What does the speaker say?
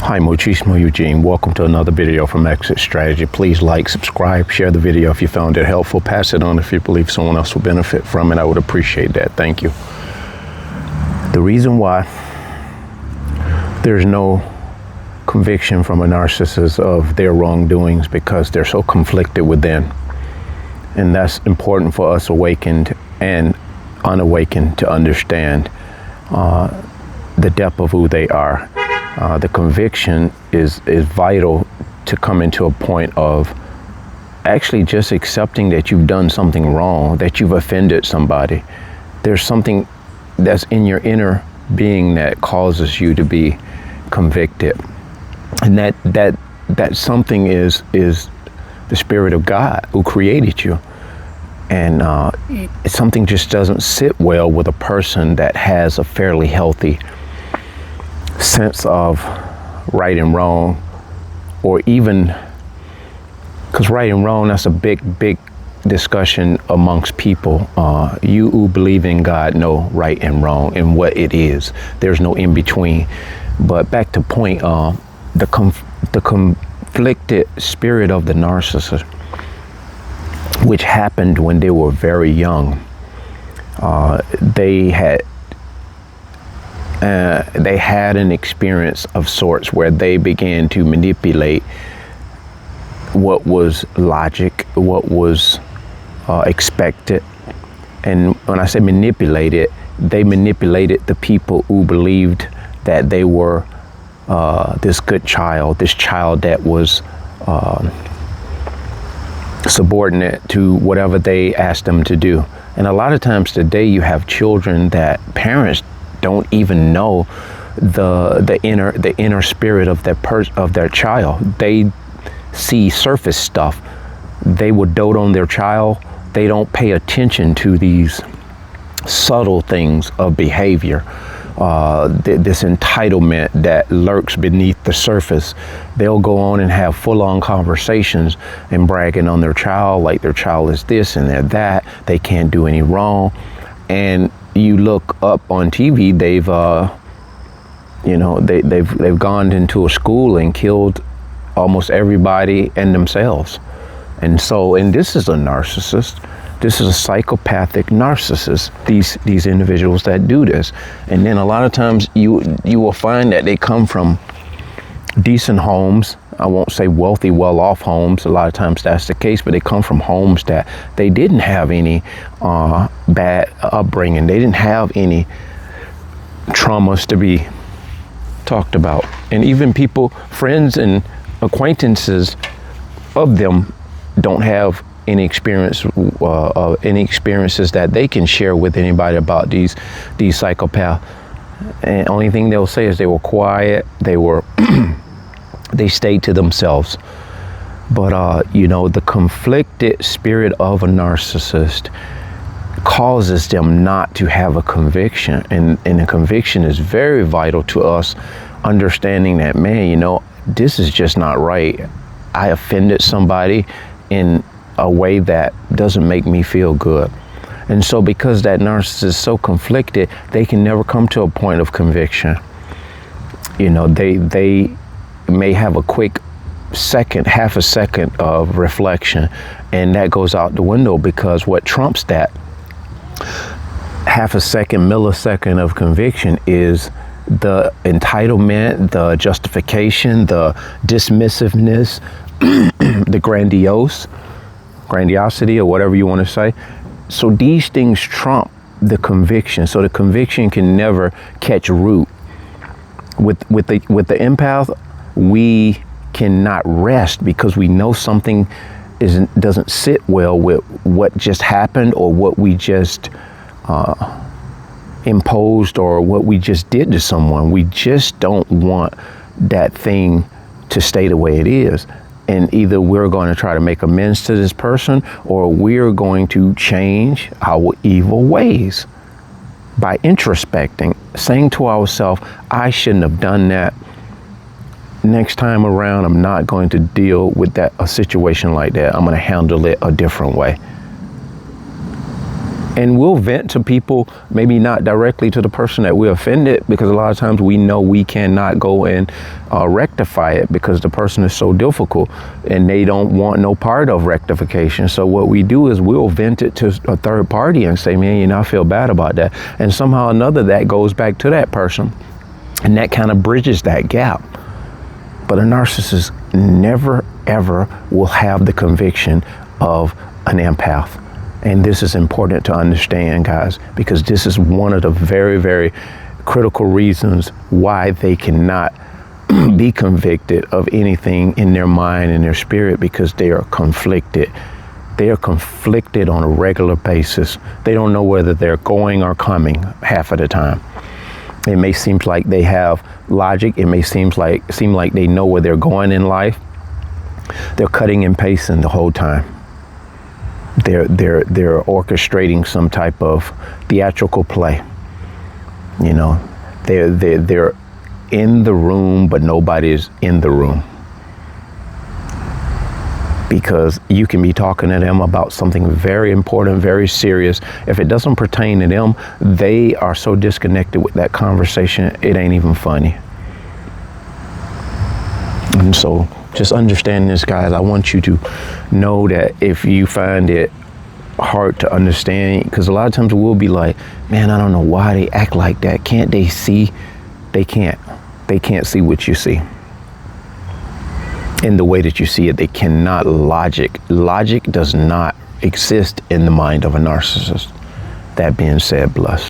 Hi, Muchismo Eugene. Welcome to another video from Exit Strategy. Please like, subscribe, share the video if you found it helpful. Pass it on if you believe someone else will benefit from it. I would appreciate that. Thank you. The reason why there's no conviction from a narcissist of their wrongdoings because they're so conflicted within. And that's important for us awakened and unawakened to understand the depth of who they are. The conviction is vital to come into a point of actually just accepting that you've done something wrong, that you've offended somebody. There's something that's in your inner being that causes you to be convicted. And that something is the Spirit of God who created you. And something just doesn't sit well with a person that has a fairly healthy sense of right and wrong, or even, because right and wrong, that's a big discussion amongst people. You who believe in God know right and wrong and what it is. There's no in between. But back to point, the conflicted spirit of the narcissist, which happened when they were very young. They had an experience of sorts where they began to manipulate what was logic, what was expected. And when I say manipulated, they manipulated the people who believed that they were this good child, this child that was subordinate to whatever they asked them to do. And a lot of times today you have children that parents don't even know the inner spirit of their child. They see surface stuff. They would dote on their child. They don't pay attention to these subtle things of behavior. This entitlement that lurks beneath the surface. They'll go on and have full-on conversations and bragging on their child, like their child is this and they're that. They can't do any wrong. And you look up on TV, they've gone into a school and killed almost everybody and themselves. And this is a narcissist. This is a psychopathic narcissist, these individuals that do this. And then a lot of times you will find that they come from decent homes. I won't say wealthy, well-off homes. A lot of times that's the case, but they come from homes that they didn't have any bad upbringing. They didn't have any traumas to be talked about. And even people, friends and acquaintances of them don't have any experiences that they can share with anybody about these psychopaths. And only thing they'll say is they were quiet, they stayed to themselves. But the conflicted spirit of a narcissist causes them not to have a conviction, and a conviction is very vital to us understanding that, man, this is just not right. I offended somebody in a way that doesn't make me feel good. And so because that narcissist is so conflicted, they can never come to a point of conviction. They may have a quick half a second of reflection, and that goes out the window, because what trumps that half a second, millisecond of conviction is the entitlement, the justification, the dismissiveness, the grandiosity, or whatever you want to say. So these things trump the conviction. So the conviction can never catch root. With the empath, we cannot rest because we know something doesn't sit well with what just happened, or what we just imposed, or what we just did to someone. We just don't want that thing to stay the way it is. And either we're going to try to make amends to this person, or we're going to change our evil ways by introspecting, saying to ourselves, I shouldn't have done that. Next time around, I'm not going to deal with a situation like that. I'm going to handle it a different way. And we'll vent to people, maybe not directly to the person that we offended, because a lot of times we know we cannot go and rectify it because the person is so difficult and they don't want no part of rectification. So what we do is we'll vent it to a third party and say, man, you know, I feel bad about that. And somehow or another that goes back to that person. And that kind of bridges that gap. But a narcissist never, ever will have the conviction of an empath. And this is important to understand, guys, because this is one of the very, very critical reasons why they cannot be convicted of anything in their mind and their spirit, because they are conflicted. They are conflicted on a regular basis. They don't know whether they're going or coming half of the time. It may seem like they have logic. It may seem like they know where they're going in life. They're cutting and pasting the whole time. They're orchestrating some type of theatrical play. You know, they're in the room, but nobody is in the room. Because you can be talking to them about something very important, very serious. If it doesn't pertain to them, they are so disconnected with that conversation, it ain't even funny. And so just understand this, guys. I want you to know that if you find it hard to understand, because a lot of times we'll be like, man, I don't know why they act like that. Can't they see? They can't. They can't see what you see. In the way that you see it, they cannot logic. Logic does not exist in the mind of a narcissist. That being said, bless.